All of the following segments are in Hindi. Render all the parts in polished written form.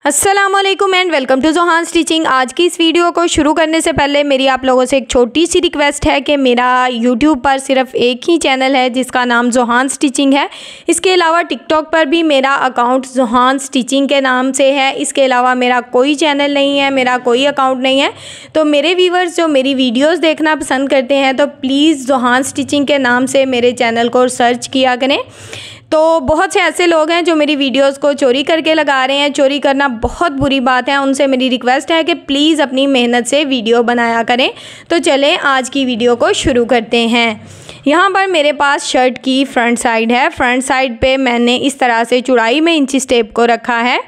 अस्सलामुअलैकुम and welcome to Johan stitching. आज की इस वीडियो को शुरू करने से पहले मेरी आप लोगों से एक छोटी सी रिक्वेस्ट है कि मेरा यूट्यूब पर सिर्फ एक ही चैनल है जिसका नाम जोहान स्टिचिंग है। इसके अलावा टिकटॉक पर भी मेरा अकाउंट जोहान स्टिचिंग के नाम से है। इसके अलावा मेरा कोई चैनल नहीं है, मेरा कोई अकाउंट नहीं है। तो मेरे व्यूवर्स जो मेरी वीडियोज़ देखना पसंद करते हैं तो प्लीज़ जोहान स्टिचिंग के नाम से मेरे चैनल को सर्च किया करें। तो बहुत से ऐसे लोग हैं जो मेरी वीडियोस को चोरी करके लगा रहे हैं। चोरी करना बहुत बुरी बात है। उनसे मेरी रिक्वेस्ट है कि प्लीज़ अपनी मेहनत से वीडियो बनाया करें। तो चलें आज की वीडियो को शुरू करते हैं। यहाँ पर मेरे पास शर्ट की फ्रंट साइड है। फ्रंट साइड पे मैंने इस तरह से चौड़ाई में इंची टेप को रखा है।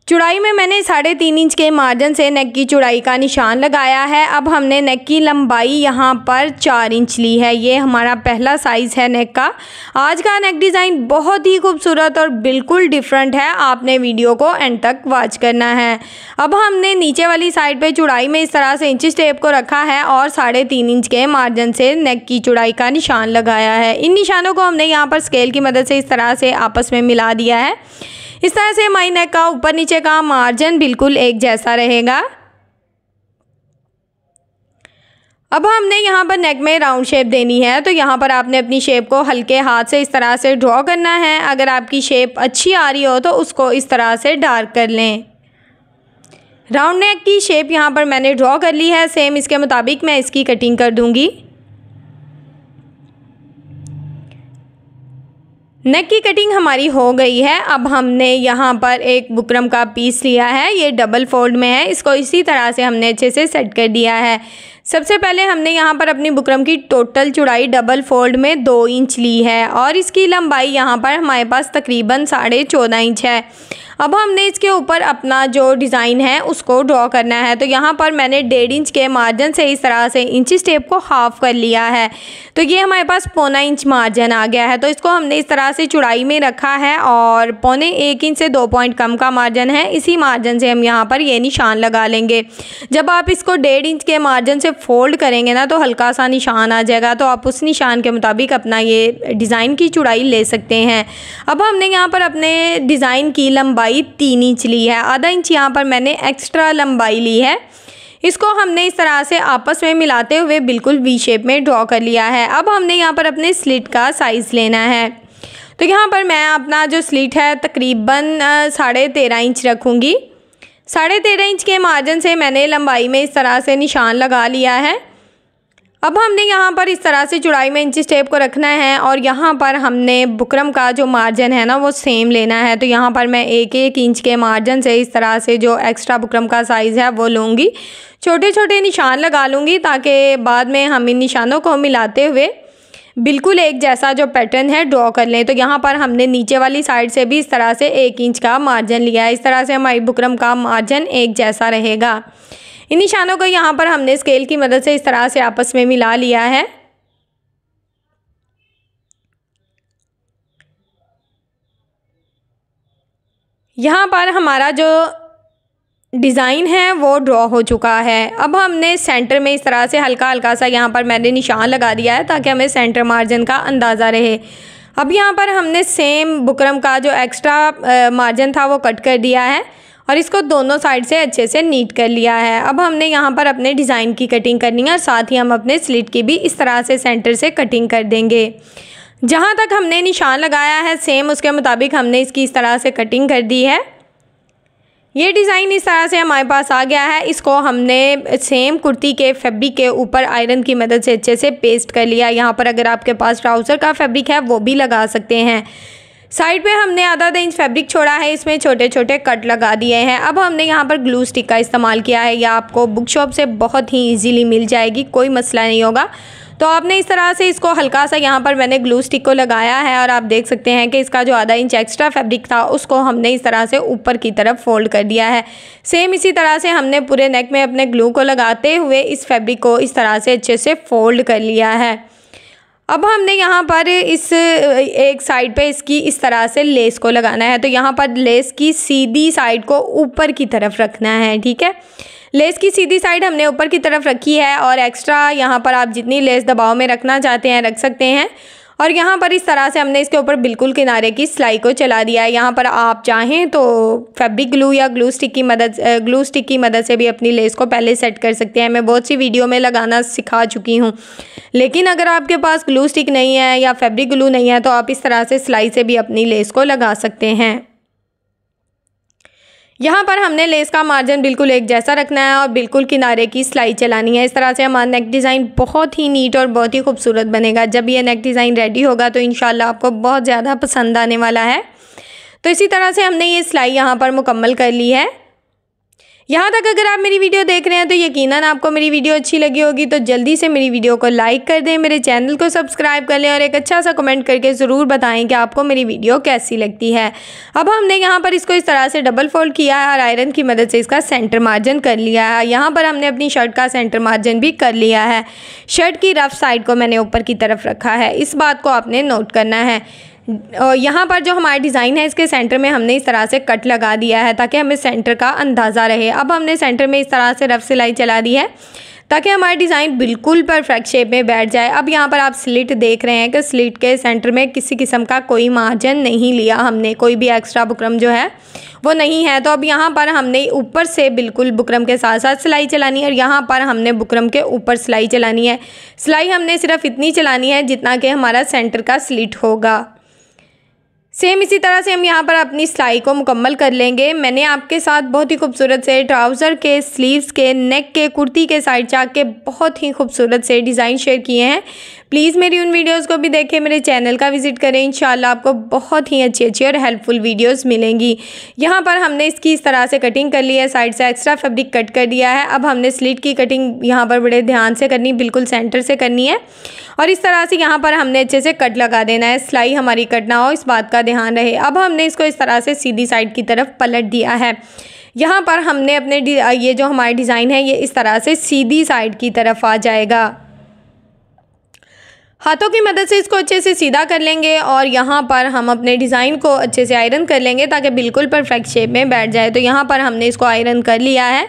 चौड़ाई में मैंने 3.5 इंच के मार्जिन से नेक की चौड़ाई का निशान लगाया है। अब हमने नेक की लंबाई यहाँ पर 4 इंच ली है। ये हमारा पहला साइज़ है नेक का। आज का नेक डिज़ाइन बहुत ही खूबसूरत और बिल्कुल डिफरेंट है। आपने वीडियो को एंड तक वॉच करना है। अब हमने नीचे वाली साइड पे चौड़ाई में इस तरह से इंची टेप को रखा है और 3.5 इंच के मार्जिन से नेक की चौड़ाई का निशान लगाया है। इन निशानों को हमने यहाँ पर स्केल की मदद से इस तरह से आपस में मिला दिया है। इस तरह से हमारी नेक का ऊपर नीचे का मार्जिन बिल्कुल एक जैसा रहेगा। अब हमने यहाँ पर नेक में राउंड शेप देनी है। तो यहाँ पर आपने अपनी शेप को हल्के हाथ से इस तरह से ड्रॉ करना है। अगर आपकी शेप अच्छी आ रही हो तो उसको इस तरह से डार्क कर लें। राउंड नेक की शेप यहाँ पर मैंने ड्रॉ कर ली है। सेम इसके मुताबिक मैं इसकी कटिंग कर दूँगी। नेक की कटिंग हमारी हो गई है। अब हमने यहाँ पर एक बुकरम का पीस लिया है। ये डबल फोल्ड में है। इसको इसी तरह से हमने अच्छे से सेट कर दिया है। सबसे पहले हमने यहाँ पर अपनी बुकरम की टोटल चौड़ाई डबल फोल्ड में 2 इंच ली है और इसकी लंबाई यहाँ पर हमारे पास तकरीबन 14.5 इंच है। अब हमने इसके ऊपर अपना जो डिज़ाइन है उसको ड्रॉ करना है। तो यहाँ पर मैंने 1.5 इंच के मार्जिन से इस तरह से इंची टेप को हाफ़ कर लिया है। तो ये हमारे पास 0.25 इंच मार्जिन आ गया है। तो इसको हमने इस तरह से चौड़ाई में रखा है और 0.25 इंच से 2 पॉइंट कम का मार्जिन है। इसी मार्जिन से हम यहाँ पर ये निशान लगा लेंगे। जब आप इसको 1.5 इंच के मार्जिन से फोल्ड करेंगे ना तो हल्का सा निशान आ जाएगा। तो आप उस निशान के मुताबिक अपना ये डिज़ाइन की चौड़ाई ले सकते हैं। अब हमने यहाँ पर अपने डिज़ाइन की लंबाई 3 इंच ली है। आधा इंच यहाँ पर मैंने एक्स्ट्रा लंबाई ली है। इसको हमने इस तरह से आपस में मिलाते हुए बिल्कुल वी शेप में ड्रॉ कर लिया है। अब हमने यहाँ पर अपने स्लिट का साइज़ लेना है। तो यहाँ पर मैं अपना जो स्लिट है तकरीबन 13.5 इंच रखूँगी। 13.5 इंच के मार्जिन से मैंने लंबाई में इस तरह से निशान लगा लिया है। अब हमने यहाँ पर इस तरह से चौड़ाई में इंची टेप को रखना है और यहाँ पर हमने बुकरम का जो मार्जिन है ना वो सेम लेना है। तो यहाँ पर मैं 1-1 इंच के मार्जिन से इस तरह से जो एक्स्ट्रा बुकरम का साइज़ है वो लूँगी। छोटे छोटे निशान लगा लूँगी ताकि बाद में हम इन निशानों को मिलाते हुए बिल्कुल एक जैसा जो पैटर्न है ड्रॉ कर लें। तो यहाँ पर हमने नीचे वाली साइड से भी इस तरह से 1 इंच का मार्जिन लिया है। इस तरह से हमारी बुकरम का मार्जिन एक जैसा रहेगा। इन निशानों को यहाँ पर हमने स्केल की मदद से इस तरह से आपस में मिला लिया है। यहाँ पर हमारा जो डिज़ाइन है वो ड्रॉ हो चुका है। अब हमने सेंटर में इस तरह से हल्का हल्का सा यहाँ पर मैंने निशान लगा दिया है ताकि हमें सेंटर मार्जिन का अंदाज़ा रहे। अब यहाँ पर हमने सेम बुकरम का जो एक्स्ट्रा मार्जिन था वो कट कर दिया है और इसको दोनों साइड से अच्छे से नीट कर लिया है। अब हमने यहाँ पर अपने डिज़ाइन की कटिंग करनी है और साथ ही हम अपने स्लिट की भी इस तरह से सेंटर से कटिंग कर देंगे। जहाँ तक हमने निशान लगाया है सेम उसके मुताबिक हमने इसकी इस तरह से कटिंग कर दी है। ये डिज़ाइन इस तरह से हमारे पास आ गया है। इसको हमने सेम कुर्ती के फैब्रिक के ऊपर आयरन की मदद से अच्छे से पेस्ट कर लिया। यहाँ पर अगर आपके पास ट्राउज़र का फैब्रिक है वो भी लगा सकते हैं। साइड पे हमने आधा इंच फैब्रिक छोड़ा है। इसमें छोटे छोटे कट लगा दिए हैं। अब हमने यहाँ पर ग्लू स्टिक का इस्तेमाल किया है। यह आपको बुक शॉप से बहुत ही इजीली मिल जाएगी, कोई मसला नहीं होगा। तो आपने इस तरह से इसको हल्का सा यहाँ पर मैंने ग्लू स्टिक को लगाया है और आप देख सकते हैं कि इसका जो आधा इंच एक्स्ट्रा फैब्रिक था उसको हमने इस तरह से ऊपर की तरफ फोल्ड कर दिया है। सेम इसी तरह से हमने पूरे नेक में अपने ग्लू को लगाते हुए इस फैब्रिक को इस तरह से अच्छे से फोल्ड कर लिया है। अब हमने यहाँ पर इस एक साइड पे इसकी इस तरह से लेस को लगाना है। तो यहाँ पर लेस की सीधी साइड को ऊपर की तरफ रखना है। ठीक है, लेस की सीधी साइड हमने ऊपर की तरफ रखी है और एक्स्ट्रा यहाँ पर आप जितनी लेस दबाव में रखना चाहते हैं रख सकते हैं। और यहाँ पर इस तरह से हमने इसके ऊपर बिल्कुल किनारे की सिलाई को चला दिया है। यहाँ पर आप चाहें तो फैब्रिक ग्लू या ग्लू स्टिक की मदद से भी अपनी लेस को पहले सेट कर सकते हैं। मैं बहुत सी वीडियो में लगाना सिखा चुकी हूँ, लेकिन अगर आपके पास ग्लू स्टिक नहीं है या फैब्रिक ग्लू नहीं है तो आप इस तरह से सिलाई से भी अपनी लेस को लगा सकते हैं। यहाँ पर हमने लेस का मार्जिन बिल्कुल एक जैसा रखना है और बिल्कुल किनारे की सिलाई चलानी है। इस तरह से हमारा नेक डिज़ाइन बहुत ही नीट और बहुत ही खूबसूरत बनेगा। जब ये नेक डिज़ाइन रेडी होगा तो इंशाल्लाह आपको बहुत ज़्यादा पसंद आने वाला है। तो इसी तरह से हमने ये सिलाई यहाँ पर मुकम्मल कर ली है। यहाँ तक अगर आप मेरी वीडियो देख रहे हैं तो यकीनन आपको मेरी वीडियो अच्छी लगी होगी, तो जल्दी से मेरी वीडियो को लाइक कर दें, मेरे चैनल को सब्सक्राइब कर लें और एक अच्छा सा कमेंट करके ज़रूर बताएं कि आपको मेरी वीडियो कैसी लगती है। अब हमने यहाँ पर इसको इस तरह से डबल फोल्ड किया है और आयरन की मदद से इसका सेंटर मार्जिन कर लिया है। यहाँ पर हमने अपनी शर्ट का सेंटर मार्जिन भी कर लिया है। शर्ट की रफ साइड को मैंने ऊपर की तरफ रखा है, इस बात को आपने नोट करना है। और यहाँ पर जो हमारा डिज़ाइन है इसके सेंटर में हमने इस तरह से कट लगा दिया है ताकि हमें सेंटर का अंदाज़ा रहे। अब हमने सेंटर में इस तरह से रफ सिलाई चला दी है ताकि हमारा डिज़ाइन बिल्कुल परफेक्ट शेप में बैठ जाए। अब यहाँ पर आप स्लिट देख रहे हैं कि स्लिट के सेंटर में किसी किस्म का कोई मार्जिन नहीं लिया हमने, कोई भी एक्स्ट्रा बुकरम जो है वो नहीं है। तो अब यहाँ पर हमने ऊपर से बिल्कुल बुकरम के साथ साथ सिलाई चलानी है और यहाँ पर हमने बुकरम के ऊपर सिलाई चलानी है। सिलाई हमने सिर्फ इतनी चलानी है जितना कि हमारा सेंटर का स्लिट होगा। सेम इसी तरह से हम यहाँ पर अपनी सिलाई को मुकम्मल कर लेंगे। मैंने आपके साथ बहुत ही खूबसूरत से ट्राउज़र के, स्लीव्स के, नेक के, कुर्ती के साइड चाक के बहुत ही खूबसूरत से डिज़ाइन शेयर किए हैं। प्लीज़ मेरी उन वीडियोस को भी देखें, मेरे चैनल का विज़िट करें। इंशाल्लाह आपको बहुत ही अच्छी अच्छी और हेल्पफुल वीडियोस मिलेंगी। यहाँ पर हमने इसकी इस तरह से कटिंग कर ली है, साइड से एक्स्ट्रा फैब्रिक कट कर दिया है। अब हमने स्लिट की कटिंग यहाँ पर बड़े ध्यान से करनी, बिल्कुल सेंटर से करनी है और इस तरह से यहाँ पर हमने अच्छे से कट लगा देना है। सिलाई हमारी कट ना हो, इस बात का ध्यान रहे। अब हमने इसको इस तरह से सीधी साइड की तरफ पलट दिया है। यहाँ पर हमने अपने ये जो हमारा डिज़ाइन है ये इस तरह से सीधी साइड की तरफ आ जाएगा। हाथों की मदद से इसको अच्छे से सीधा कर लेंगे और यहाँ पर हम अपने डिज़ाइन को अच्छे से आयरन कर लेंगे ताकि बिल्कुल परफेक्ट शेप में बैठ जाए। तो यहाँ पर हमने इसको आयरन कर लिया है।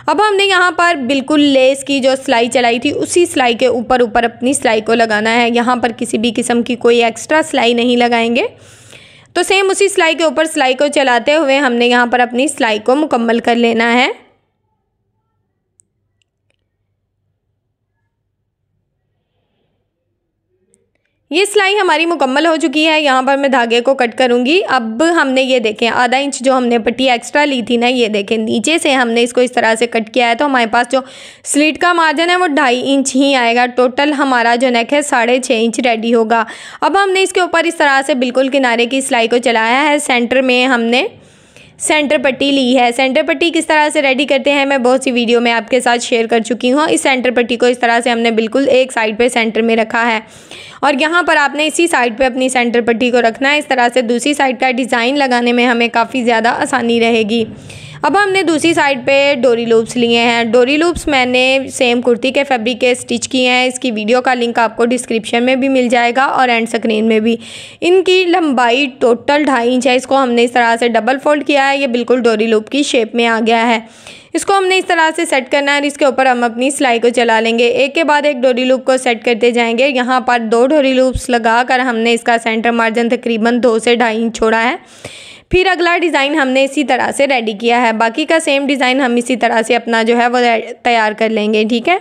अब हमने यहाँ पर बिल्कुल लेस की जो सिलाई चलाई थी उसी सिलाई के ऊपर अपनी सिलाई को लगाना है। यहाँ पर किसी भी किस्म की कोई एक्स्ट्रा सिलाई नहीं लगाएंगे। तो सेम उसी सिलाई के ऊपर सिलाई को चलाते हुए हमने यहाँ पर अपनी सिलाई को मुकम्मल कर लेना है। ये सिलाई हमारी मुकम्मल हो चुकी है। यहाँ पर मैं धागे को कट करूँगी। अब हमने ये देखें आधा इंच जो हमने पट्टी एक्स्ट्रा ली थी ना, ये देखें नीचे से हमने इसको इस तरह से कट किया है। तो हमारे पास जो स्लिट का मार्जिन है वो 2.5 इंच ही आएगा। टोटल हमारा जो नेक है 6.5 इंच रेडी होगा। अब हमने इसके ऊपर इस तरह से बिल्कुल किनारे की सिलाई को चलाया है। सेंटर में हमने सेंटर पट्टी ली है। सेंटर पट्टी किस तरह से रेडी करते हैं मैं बहुत सी वीडियो में आपके साथ शेयर कर चुकी हूँ। इस सेंटर पट्टी को इस तरह से हमने बिल्कुल एक साइड पे सेंटर में रखा है और यहाँ पर आपने इसी साइड पे अपनी सेंटर पट्टी को रखना है। इस तरह से दूसरी साइड का डिज़ाइन लगाने में हमें काफ़ी ज़्यादा आसानी रहेगी। अब हमने दूसरी साइड पे डोरी लूप्स लिए हैं। डोरी लूप्स मैंने सेम कुर्ती के फैब्रिक के स्टिच किए हैं। इसकी वीडियो का लिंक आपको डिस्क्रिप्शन में भी मिल जाएगा और एंड स्क्रीन में भी। इनकी लंबाई टोटल 2.5 इंच है। इसको हमने इस तरह से डबल फोल्ड किया है। ये बिल्कुल डोरी लूप की शेप में आ गया है। इसको हमने इस तरह से सेट करना है और इसके ऊपर हम अपनी सिलाई को चला लेंगे। एक के बाद एक डोरी लूप को सेट करते जाएंगे। यहाँ पर 2 डोरी लूप्स लगाकर हमने इसका सेंटर मार्जिन तकरीबन 2 से 2.5 इंच छोड़ा है। फिर अगला डिज़ाइन हमने इसी तरह से रेडी किया है। बाकी का सेम डिज़ाइन हम इसी तरह से अपना जो है वो तैयार कर लेंगे, ठीक है।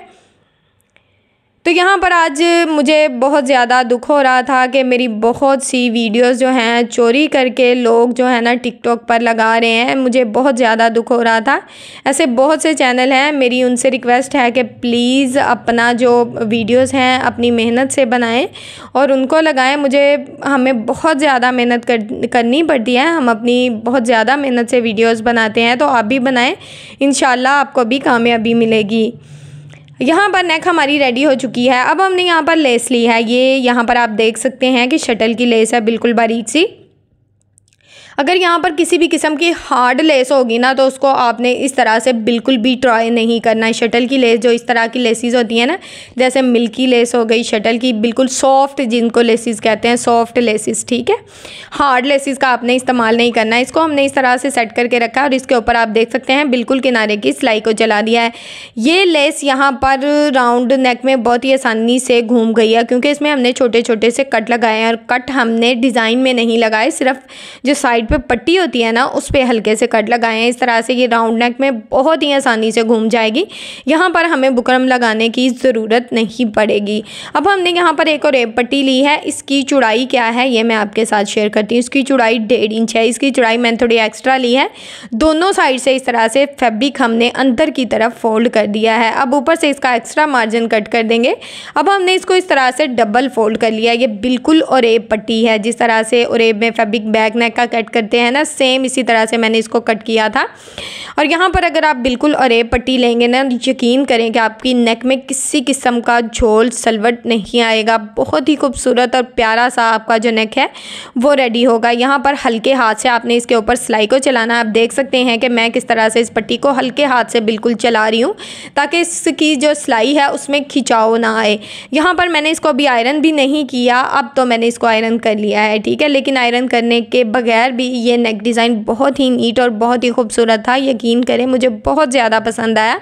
तो यहाँ पर आज मुझे बहुत ज़्यादा दुख हो रहा था कि मेरी बहुत सी वीडियोस जो हैं चोरी करके लोग जो है ना टिकटॉक पर लगा रहे हैं। मुझे बहुत ज़्यादा दुख हो रहा था। ऐसे बहुत से चैनल हैं, मेरी उनसे रिक्वेस्ट है कि प्लीज़ अपना जो वीडियोस हैं अपनी मेहनत से बनाएं और उनको लगाएं। हमें बहुत ज़्यादा मेहनत करनी पड़ती है। हम अपनी बहुत ज़्यादा मेहनत से वीडियोज़ बनाते हैं, तो आप भी बनाएँ, इंशाल्लाह आपको भी कामयाबी मिलेगी। यहाँ पर नेक हमारी रेडी हो चुकी है। अब हमने यहाँ पर लेस ली है। ये यहाँ पर आप देख सकते हैं कि शटल की लेस है, बिल्कुल बारीक सी। अगर यहाँ पर किसी भी किस्म की हार्ड लेस होगी ना तो उसको आपने इस तरह से बिल्कुल भी ट्राई नहीं करना है। शटल की लेस जो इस तरह की लेसिस होती है ना, जैसे मिल्की लेस हो गई शटल की, बिल्कुल सॉफ्ट जिनको लेसिस कहते हैं, सॉफ्ट लेसिस, ठीक है। हार्ड लेसिस का आपने इस्तेमाल नहीं करना है। इसको हमने इस तरह से सेट करके रखा है और इसके ऊपर आप देख सकते हैं बिल्कुल किनारे की सिलाई को चला दिया है। ये लेस यहाँ पर राउंड नेक में बहुत ही आसानी से घूम गई है क्योंकि इसमें हमने छोटे छोटे से कट लगाए हैं और कट हमने डिज़ाइन में नहीं लगाए, सिर्फ जो साइड पे पट्टी होती है ना उस पर हल्के से कट लगाए हैं। इस तरह से ये राउंड नेक में बहुत ही आसानी से घूम जाएगी। यहाँ पर हमें बुकरम लगाने की ज़रूरत नहीं पड़ेगी। अब हमने यहाँ पर एक और रेब पट्टी ली है। इसकी चौड़ाई क्या है ये मैं आपके साथ शेयर करती हूँ। इसकी चौड़ाई 1.5 इंच है। इसकी चौड़ाई मैंने थोड़ी एक्स्ट्रा ली है। दोनों साइड से इस तरह से फैब्रिक हमने अंदर की तरफ फोल्ड कर दिया है। अब ऊपर से इसका एक्स्ट्रा मार्जिन कट कर देंगे। अब हमने इसको इस तरह से डबल फोल्ड कर लिया। ये बिल्कुल ओरेब पट्टी है, जिस तरह से ओरेब में फैब्रिक बैक नेक का कट करते हैं ना, सेम इसी तरह से मैंने इसको कट किया था। और यहाँ पर अगर आप बिल्कुल ओरेब पट्टी लेंगे ना, यकीन करें कि आपकी नेक में किसी किस्म का झोल सलवट नहीं आएगा। बहुत ही खूबसूरत और प्यारा सा आपका जो नेक है वो रेडी होगा। यहाँ पर हल्के हाथ से आपने इसके ऊपर सिलाई को चलाना। आप देख सकते हैं कि मैं किस तरह से इस पट्टी को हल्के हाथ से बिल्कुल चला रही हूँ ताकि इसकी जो सिलाई है उसमें खिंचाव ना आए। यहाँ पर मैंने इसको अभी आयरन भी नहीं किया, अब तो मैंने इसको आयरन कर लिया है, ठीक है। लेकिन आयरन करने के बगैर भी ये नेक डिज़ाइन बहुत ही नीट और बहुत ही खूबसूरत था। यकीन करें मुझे बहुत ज़्यादा पसंद आया।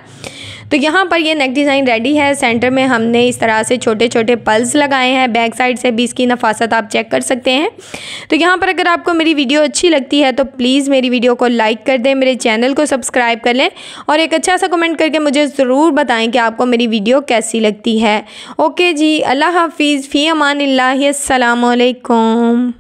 तो यहाँ पर ये नेक डिज़ाइन रेडी है। सेंटर में हमने इस तरह से छोटे छोटे पल्स लगाए हैं। बैक साइड से भी इसकी नफासत आप चेक कर सकते हैं। तो यहाँ पर अगर आपको मेरी वीडियो अच्छी लगती है तो प्लीज़ मेरी वीडियो को लाइक कर दें, मेरे चैनल को सब्सक्राइब कर लें और एक अच्छा सा कमेंट करके मुझे ज़रूर बताएं कि आपको मेरी वीडियो कैसी लगती है। ओके जी, अल्लाह हाफिज़, फ़ी अमानिल्लाह, अस्सलामु अलैकुम।